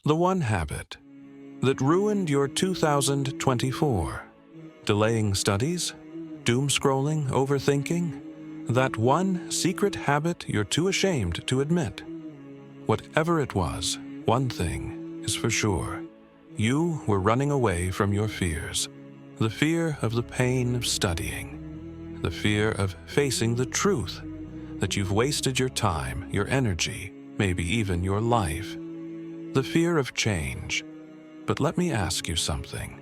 The one habit that ruined your 2024. Delaying studies? Doom scrolling? Overthinking? That one secret habit you're too ashamed to admit. Whatever it was, one thing is for sure. You were running away from your fears. The fear of the pain of studying. The fear of facing the truth that you've wasted your time, your energy, maybe even your life. The fear of change. But let me ask you something.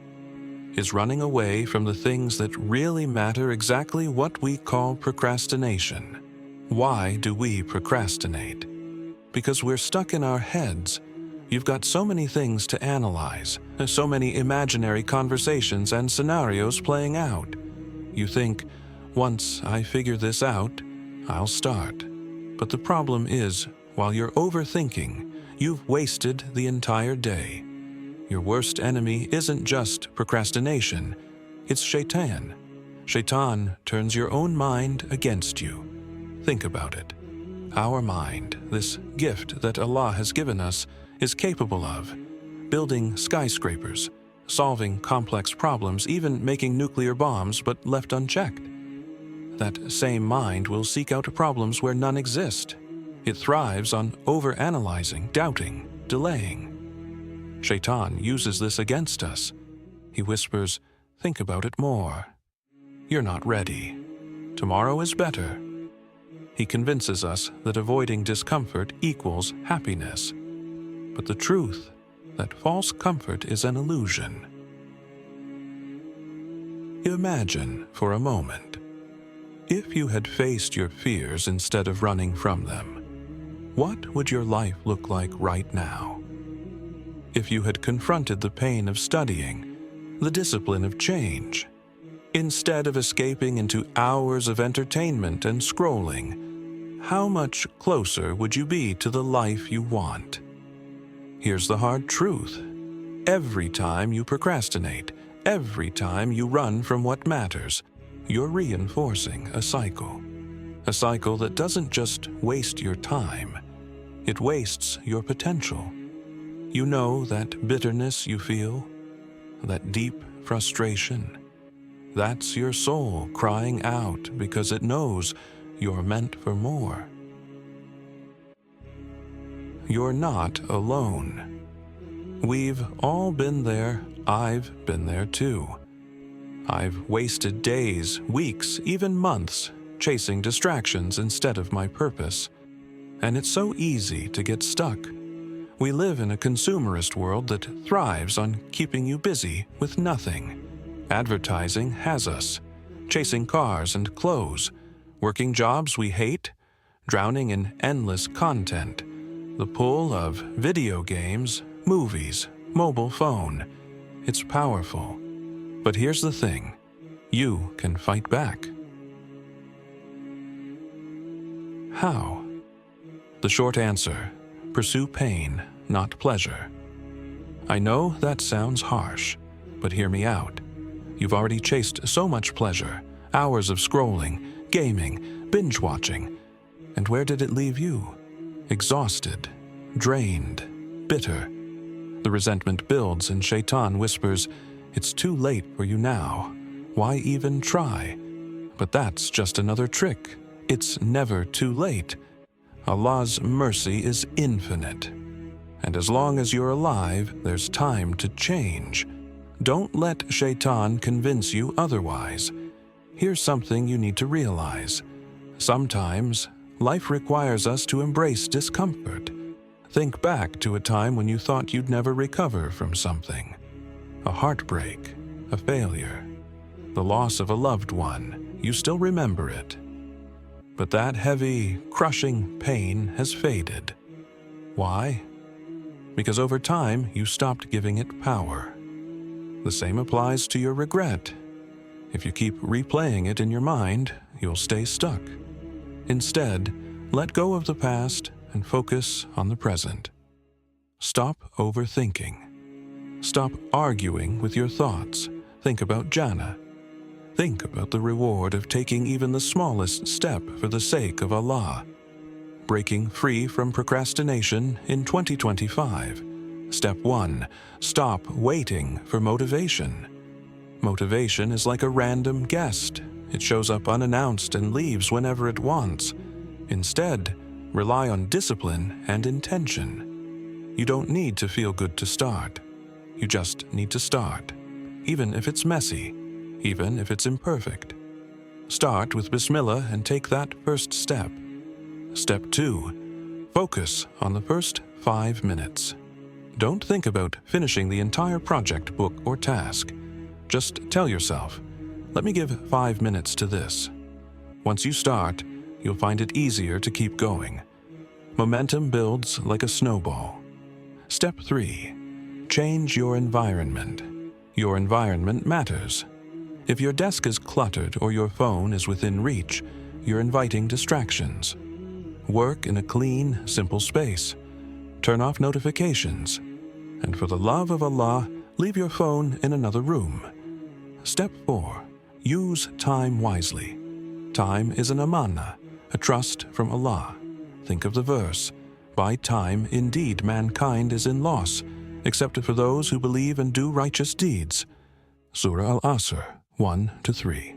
Is running away from the things that really matter exactly what we call procrastination? Why do we procrastinate? Because we're stuck in our heads. You've got so many things to analyze, so many imaginary conversations and scenarios playing out. You think, once I figure this out, I'll start. But the problem is, while you're overthinking, you've wasted the entire day. Your worst enemy isn't just procrastination, it's Shaytan. Shaytan turns your own mind against you. Think about it. Our mind, this gift that Allah has given us, is capable of building skyscrapers, solving complex problems, even making nuclear bombs but left unchecked. That same mind will seek out problems where none exist. It thrives on overanalyzing, doubting, delaying. Shaytan uses this against us. He whispers, think about it more. You're not ready. Tomorrow is better. He convinces us that avoiding discomfort equals happiness. But the truth, that false comfort is an illusion. Imagine for a moment, if you had faced your fears instead of running from them, what would your life look like right now? If you had confronted the pain of studying, the discipline of change, instead of escaping into hours of entertainment and scrolling, how much closer would you be to the life you want? Here's the hard truth. Every time you procrastinate, every time you run from what matters, you're reinforcing a cycle. A cycle that doesn't just waste your time, it wastes your potential. You know that bitterness you feel, that deep frustration. That's your soul crying out because it knows you're meant for more. You're not alone. We've all been there. I've been there too. I've wasted days, weeks, even months chasing distractions instead of my purpose. And it's so easy to get stuck. We live in a consumerist world that thrives on keeping you busy with nothing. Advertising has us, chasing cars and clothes, working jobs we hate, drowning in endless content, the pull of video games, movies, mobile phone. It's powerful. But here's the thing, you can fight back. How? The short answer, pursue pain, not pleasure. I know that sounds harsh, but hear me out. You've already chased so much pleasure, hours of scrolling, gaming, binge-watching. And where did it leave you? Exhausted, drained, bitter. The resentment builds and Shaytan whispers, it's too late for you now. Why even try? But that's just another trick. It's never too late. Allah's mercy is infinite. And as long as you're alive, there's time to change. Don't let Shaytan convince you otherwise. Here's something you need to realize. Sometimes, life requires us to embrace discomfort. Think back to a time when you thought you'd never recover from something. A heartbreak, a failure, the loss of a loved one. You still remember it. But that heavy, crushing pain has faded. Why? Because over time, you stopped giving it power. The same applies to your regret. If you keep replaying it in your mind, you'll stay stuck. Instead, let go of the past and focus on the present. Stop overthinking. Stop arguing with your thoughts. Think about Jannah. Think about the reward of taking even the smallest step for the sake of Allah. Breaking free from procrastination in 2025. Step 1. Stop waiting for motivation. Motivation is like a random guest. It shows up unannounced and leaves whenever it wants. Instead, rely on discipline and intention. You don't need to feel good to start. You just need to start, even if it's messy, even if it's imperfect. Start with Bismillah and take that first step. Step 2. Focus on the first 5 minutes. Don't think about finishing the entire project, book, or task. Just tell yourself, let me give 5 minutes to this. Once you start, you'll find it easier to keep going. Momentum builds like a snowball. Step 3. Change your environment. Your environment matters. If your desk is cluttered or your phone is within reach, you're inviting distractions. Work in a clean, simple space. Turn off notifications. And for the love of Allah, leave your phone in another room. Step 4. Use time wisely. Time is an amanah, a trust from Allah. Think of the verse, "By time, indeed, mankind is in loss, except for those who believe and do righteous deeds." Surah Al-Asr 1-3.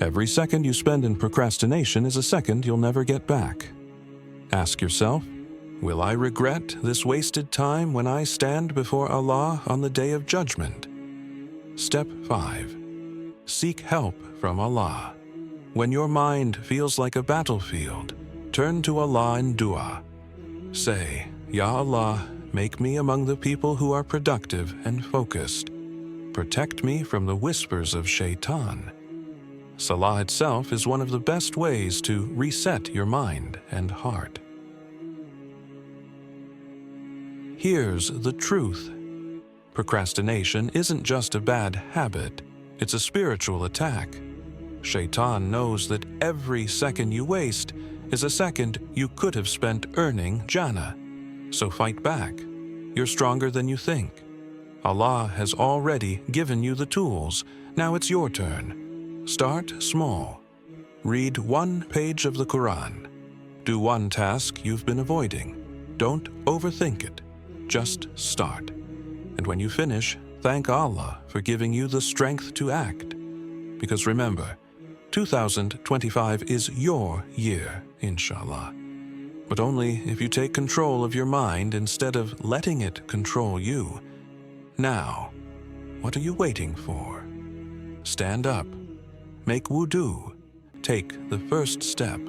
Every second you spend in procrastination is a second you'll never get back. Ask yourself, will I regret this wasted time when I stand before Allah on the Day of Judgment? Step 5. Seek help from Allah. When your mind feels like a battlefield, turn to Allah in dua. Say, "Ya Allah, make me among the people who are productive and focused. Protect me from the whispers of Shaytan." Salah itself is one of the best ways to reset your mind and heart. Here's the truth. Procrastination isn't just a bad habit, it's a spiritual attack. Shaytan knows that every second you waste is a second you could have spent earning Jannah. So fight back. You're stronger than you think. Allah has already given you the tools. Now it's your turn. Start small. Read 1 page of the Quran. Do 1 task you've been avoiding. Don't overthink it. Just start. And when you finish, thank Allah for giving you the strength to act. Because remember, 2025 is your year, inshallah. But only if you take control of your mind instead of letting it control you. Now, what are you waiting for? Stand up. Make wudu. Take the first step.